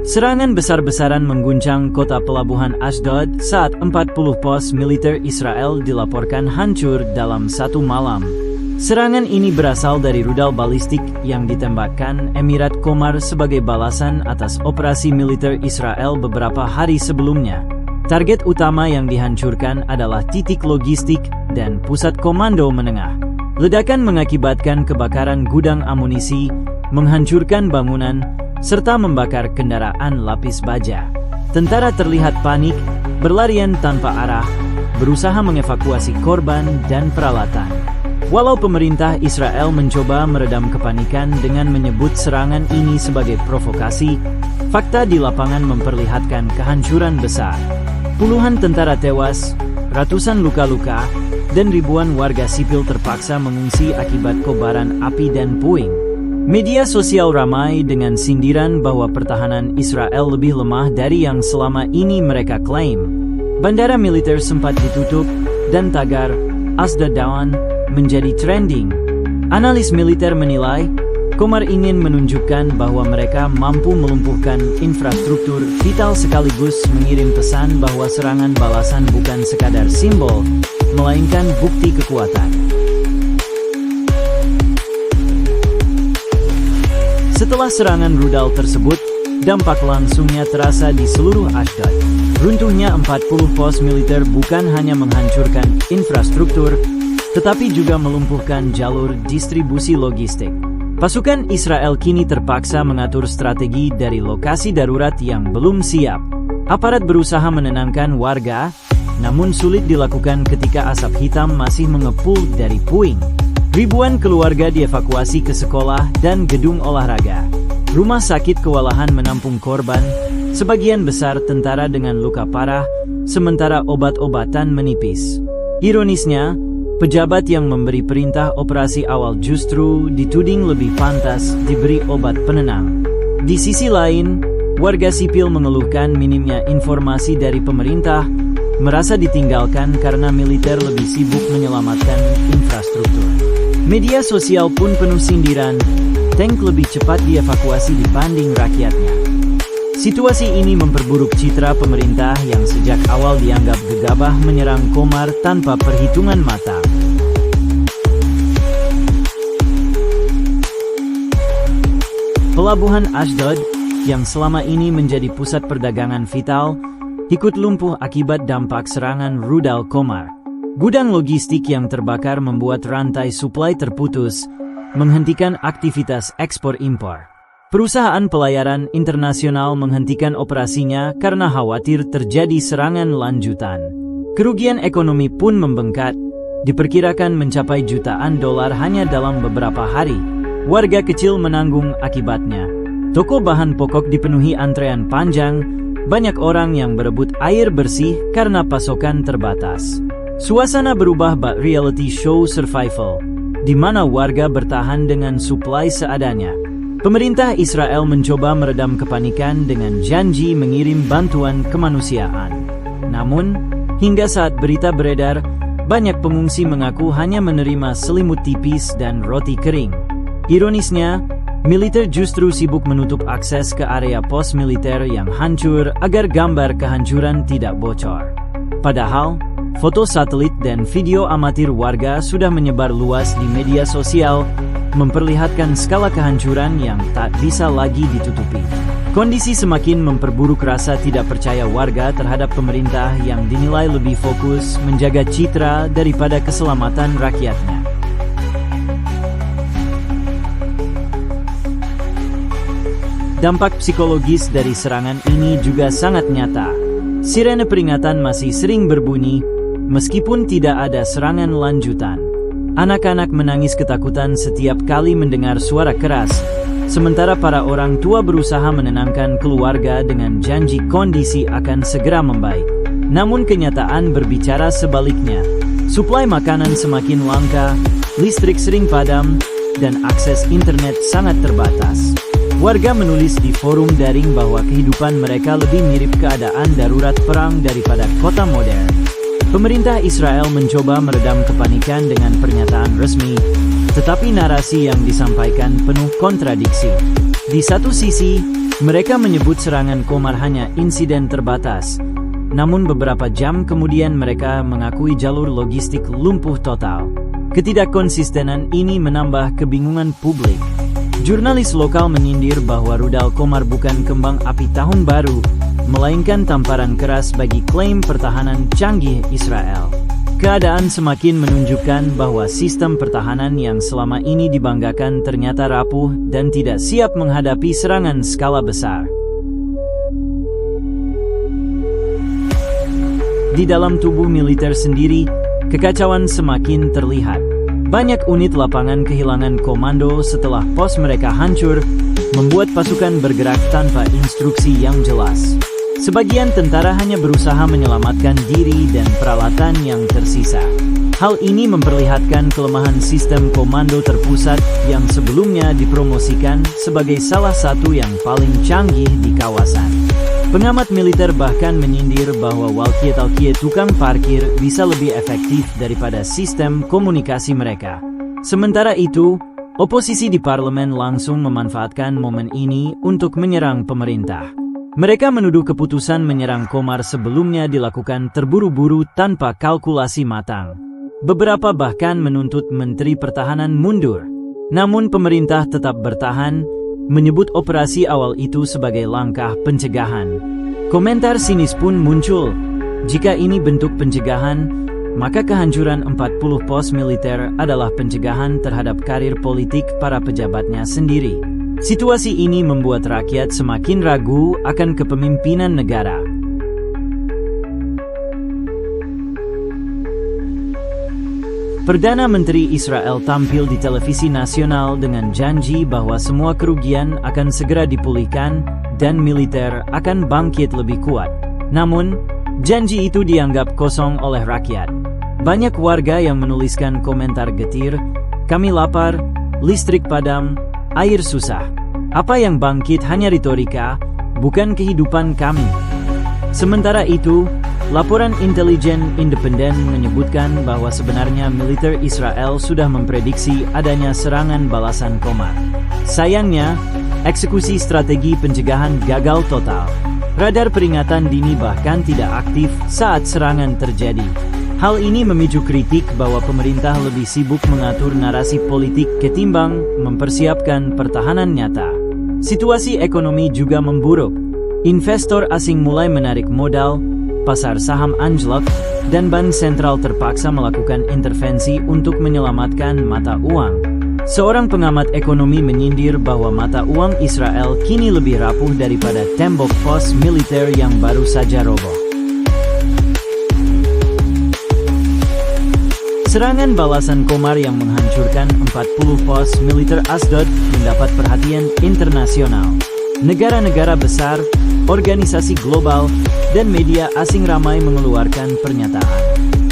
Serangan besar-besaran mengguncang kota pelabuhan Ashdod saat 40 pos militer Israel dilaporkan hancur dalam satu malam. Serangan ini berasal dari rudal balistik yang ditembakkan Emirat Qomar sebagai balasan atas operasi militer Israel beberapa hari sebelumnya. Target utama yang dihancurkan adalah titik logistik dan pusat komando menengah. Ledakan mengakibatkan kebakaran gudang amunisi, menghancurkan bangunan, serta membakar kendaraan lapis baja. Tentara terlihat panik, berlarian tanpa arah, berusaha mengevakuasi korban dan peralatan. Walau pemerintah Israel mencoba meredam kepanikan dengan menyebut serangan ini sebagai provokasi, fakta di lapangan memperlihatkan kehancuran besar. Puluhan tentara tewas, ratusan luka-luka, dan ribuan warga sipil terpaksa mengungsi akibat kobaran api dan puing. Media sosial ramai dengan sindiran bahwa pertahanan Israel lebih lemah dari yang selama ini mereka klaim. Bandara militer sempat ditutup, dan tagar Ashdod Down menjadi trending. Analis militer menilai, Qomar ingin menunjukkan bahwa mereka mampu melumpuhkan infrastruktur vital sekaligus mengirim pesan bahwa serangan balasan bukan sekadar simbol, melainkan bukti kekuatan. Setelah serangan rudal tersebut, dampak langsungnya terasa di seluruh Ashdod. Runtuhnya 40 pos militer bukan hanya menghancurkan infrastruktur, tetapi juga melumpuhkan jalur distribusi logistik. Pasukan Israel kini terpaksa mengatur strategi dari lokasi darurat yang belum siap. Aparat berusaha menenangkan warga, namun sulit dilakukan ketika asap hitam masih mengepul dari puing. Ribuan keluarga dievakuasi ke sekolah dan gedung olahraga. Rumah sakit kewalahan menampung korban, sebagian besar tentara dengan luka parah, sementara obat-obatan menipis. Ironisnya, pejabat yang memberi perintah operasi awal justru dituding lebih pantas diberi obat penenang. Di sisi lain, warga sipil mengeluhkan minimnya informasi dari pemerintah, merasa ditinggalkan karena militer lebih sibuk menyelamatkan infrastruktur. Media sosial pun penuh sindiran, tank lebih cepat dievakuasi dibanding rakyatnya. Situasi ini memperburuk citra pemerintah yang sejak awal dianggap gegabah menyerang Qomar tanpa perhitungan matang. Pelabuhan Ashdod, yang selama ini menjadi pusat perdagangan vital, ikut lumpuh akibat dampak serangan rudal Qomar. Gudang logistik yang terbakar membuat rantai suplai terputus, menghentikan aktivitas ekspor-impor. Perusahaan pelayaran internasional menghentikan operasinya karena khawatir terjadi serangan lanjutan. Kerugian ekonomi pun membengkak, diperkirakan mencapai jutaan dolar hanya dalam beberapa hari. Warga kecil menanggung akibatnya. Toko bahan pokok dipenuhi antrean panjang, banyak orang yang berebut air bersih karena pasokan terbatas. Suasana berubah bak reality show survival, di mana warga bertahan dengan suplai seadanya. Pemerintah Israel mencoba meredam kepanikan dengan janji mengirim bantuan kemanusiaan. Namun, hingga saat berita beredar, banyak pengungsi mengaku hanya menerima selimut tipis dan roti kering. Ironisnya, militer justru sibuk menutup akses ke area pos militer yang hancur agar gambar kehancuran tidak bocor. Padahal, foto satelit dan video amatir warga sudah menyebar luas di media sosial, memperlihatkan skala kehancuran yang tak bisa lagi ditutupi. Kondisi semakin memperburuk rasa tidak percaya warga terhadap pemerintah yang dinilai lebih fokus menjaga citra daripada keselamatan rakyatnya. Dampak psikologis dari serangan ini juga sangat nyata. Sirene peringatan masih sering berbunyi, meskipun tidak ada serangan lanjutan. Anak-anak menangis ketakutan setiap kali mendengar suara keras, sementara para orang tua berusaha menenangkan keluarga dengan janji kondisi akan segera membaik. Namun kenyataan berbicara sebaliknya. Suplai makanan semakin langka, listrik sering padam, dan akses internet sangat terbatas. Warga menulis di forum daring bahwa kehidupan mereka lebih mirip keadaan darurat perang daripada kota modern. Pemerintah Israel mencoba meredam kepanikan dengan pernyataan resmi, tetapi narasi yang disampaikan penuh kontradiksi. Di satu sisi, mereka menyebut serangan Qomar hanya insiden terbatas. Namun beberapa jam kemudian mereka mengakui jalur logistik lumpuh total. Ketidakkonsistenan ini menambah kebingungan publik. Jurnalis lokal menyindir bahwa rudal Qomar bukan kembang api tahun baru, melainkan tamparan keras bagi klaim pertahanan canggih Israel. Keadaan semakin menunjukkan bahwa sistem pertahanan yang selama ini dibanggakan ternyata rapuh dan tidak siap menghadapi serangan skala besar. Di dalam tubuh militer sendiri, kekacauan semakin terlihat. Banyak unit lapangan kehilangan komando setelah pos mereka hancur, membuat pasukan bergerak tanpa instruksi yang jelas. Sebagian tentara hanya berusaha menyelamatkan diri dan peralatan yang tersisa. Hal ini memperlihatkan kelemahan sistem komando terpusat yang sebelumnya dipromosikan sebagai salah satu yang paling canggih di kawasan. Pengamat militer bahkan menyindir bahwa walkie-talkie tukang parkir bisa lebih efektif daripada sistem komunikasi mereka. Sementara itu, oposisi di parlemen langsung memanfaatkan momen ini untuk menyerang pemerintah. Mereka menuduh keputusan menyerang Qomar sebelumnya dilakukan terburu-buru tanpa kalkulasi matang. Beberapa bahkan menuntut Menteri Pertahanan mundur. Namun pemerintah tetap bertahan, menyebut operasi awal itu sebagai langkah pencegahan. Komentar sinis pun muncul. Jika ini bentuk pencegahan, maka kehancuran 40 pos militer adalah pencegahan terhadap karir politik para pejabatnya sendiri. Situasi ini membuat rakyat semakin ragu akan kepemimpinan negara. Perdana Menteri Israel tampil di televisi nasional dengan janji bahwa semua kerugian akan segera dipulihkan dan militer akan bangkit lebih kuat. Namun, janji itu dianggap kosong oleh rakyat. Banyak warga yang menuliskan komentar getir, "Kami lapar, listrik padam, air susah. Apa yang bangkit hanya retorika, bukan kehidupan kami." Sementara itu, laporan intelijen independen menyebutkan bahwa sebenarnya militer Israel sudah memprediksi adanya serangan balasan Qomar. Sayangnya, eksekusi strategi pencegahan gagal total. Radar peringatan dini bahkan tidak aktif saat serangan terjadi. Hal ini memicu kritik bahwa pemerintah lebih sibuk mengatur narasi politik ketimbang mempersiapkan pertahanan nyata. Situasi ekonomi juga memburuk. Investor asing mulai menarik modal, pasar saham anjlok, dan bank sentral terpaksa melakukan intervensi untuk menyelamatkan mata uang. Seorang pengamat ekonomi menyindir bahwa mata uang Israel kini lebih rapuh daripada tembok pos militer yang baru saja roboh. Serangan balasan Qomar yang menghancurkan 40 pos militer Ashdod mendapat perhatian internasional. Negara-negara besar, organisasi global, dan media asing ramai mengeluarkan pernyataan.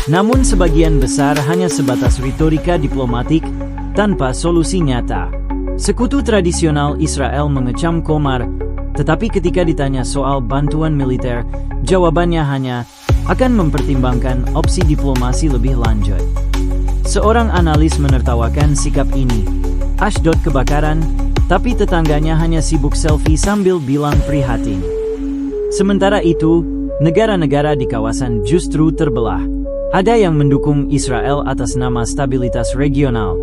Namun sebagian besar hanya sebatas retorika diplomatik tanpa solusi nyata. Sekutu tradisional Israel mengecam Qomar, tetapi ketika ditanya soal bantuan militer, jawabannya hanya akan mempertimbangkan opsi diplomasi lebih lanjut. Seorang analis menertawakan sikap ini. Ashdod kebakaran, tapi tetangganya hanya sibuk selfie sambil bilang prihatin. Sementara itu, negara-negara di kawasan justru terbelah. Ada yang mendukung Israel atas nama stabilitas regional,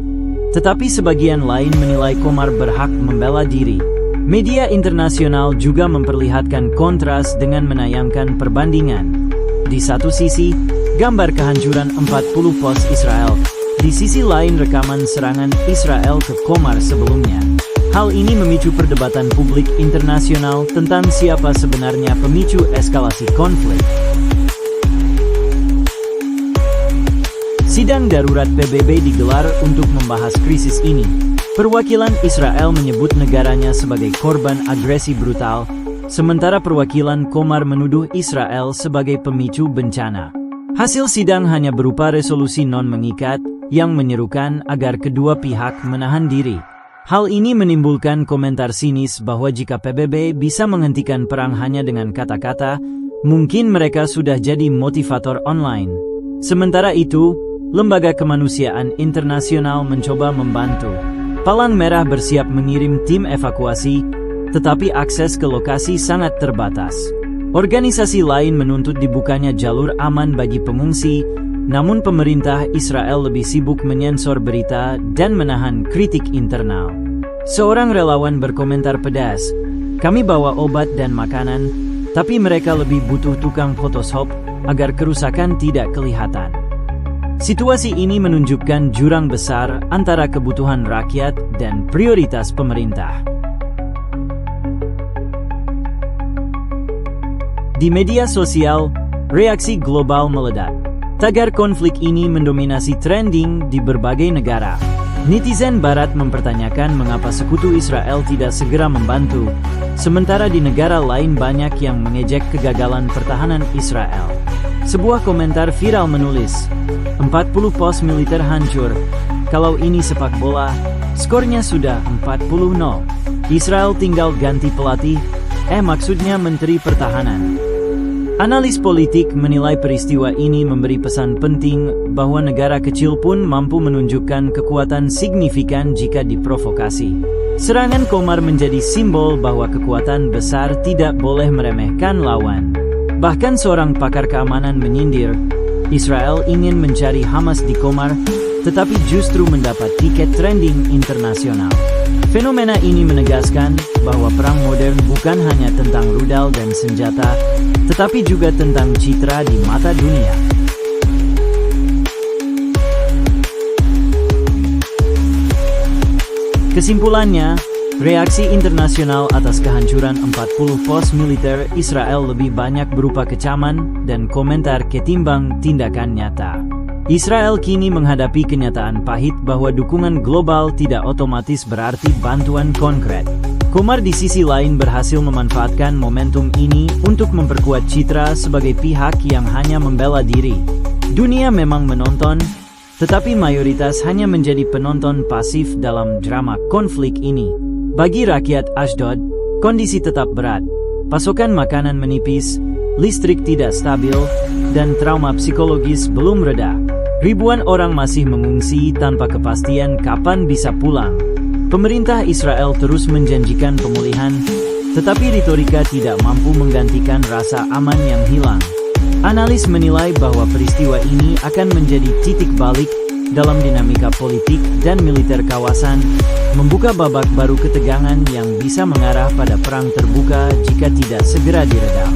tetapi sebagian lain menilai Qomar berhak membela diri. Media internasional juga memperlihatkan kontras dengan menayangkan perbandingan. Di satu sisi, gambar kehancuran 40 pos Israel. Di sisi lain rekaman serangan Israel ke Qomar sebelumnya. Hal ini memicu perdebatan publik internasional tentang siapa sebenarnya pemicu eskalasi konflik. Sidang darurat PBB digelar untuk membahas krisis ini. Perwakilan Israel menyebut negaranya sebagai korban agresi brutal, sementara perwakilan Qomar menuduh Israel sebagai pemicu bencana. Hasil sidang hanya berupa resolusi non-mengikat yang menyerukan agar kedua pihak menahan diri. Hal ini menimbulkan komentar sinis bahwa jika PBB bisa menghentikan perang hanya dengan kata-kata, mungkin mereka sudah jadi motivator online. Sementara itu, lembaga kemanusiaan internasional mencoba membantu. Palang Merah bersiap mengirim tim evakuasi, tetapi akses ke lokasi sangat terbatas. Organisasi lain menuntut dibukanya jalur aman bagi pengungsi, namun pemerintah Israel lebih sibuk menyensor berita dan menahan kritik internal. Seorang relawan berkomentar pedas, "Kami bawa obat dan makanan, tapi mereka lebih butuh tukang Photoshop agar kerusakan tidak kelihatan." Situasi ini menunjukkan jurang besar antara kebutuhan rakyat dan prioritas pemerintah. Di media sosial, reaksi global meledak. Tagar konflik ini mendominasi trending di berbagai negara. Netizen Barat mempertanyakan mengapa sekutu Israel tidak segera membantu, sementara di negara lain banyak yang mengejek kegagalan pertahanan Israel. Sebuah komentar viral menulis, 40 pos militer hancur, kalau ini sepak bola, skornya sudah 40-0. Israel tinggal ganti pelatih, maksudnya Menteri Pertahanan. Analis politik menilai peristiwa ini memberi pesan penting bahwa negara kecil pun mampu menunjukkan kekuatan signifikan jika diprovokasi. Serangan Qomar menjadi simbol bahwa kekuatan besar tidak boleh meremehkan lawan. Bahkan seorang pakar keamanan menyindir, Israel ingin mencari Hamas di Qomar, tetapi justru mendapat tiket trending internasional. Fenomena ini menegaskan bahwa perang modern bukan hanya tentang rudal dan senjata, tetapi juga tentang citra di mata dunia. Kesimpulannya, reaksi internasional atas kehancuran 40 pos militer Israel lebih banyak berupa kecaman dan komentar ketimbang tindakan nyata. Israel kini menghadapi kenyataan pahit bahwa dukungan global tidak otomatis berarti bantuan konkret. Qomar di sisi lain berhasil memanfaatkan momentum ini untuk memperkuat citra sebagai pihak yang hanya membela diri. Dunia memang menonton, tetapi mayoritas hanya menjadi penonton pasif dalam drama konflik ini. Bagi rakyat Ashdod, kondisi tetap berat. Pasokan makanan menipis, listrik tidak stabil, dan trauma psikologis belum reda. Ribuan orang masih mengungsi tanpa kepastian kapan bisa pulang. Pemerintah Israel terus menjanjikan pemulihan, tetapi retorika tidak mampu menggantikan rasa aman yang hilang. Analis menilai bahwa peristiwa ini akan menjadi titik balik dalam dinamika politik dan militer kawasan, membuka babak baru ketegangan yang bisa mengarah pada perang terbuka jika tidak segera diredam.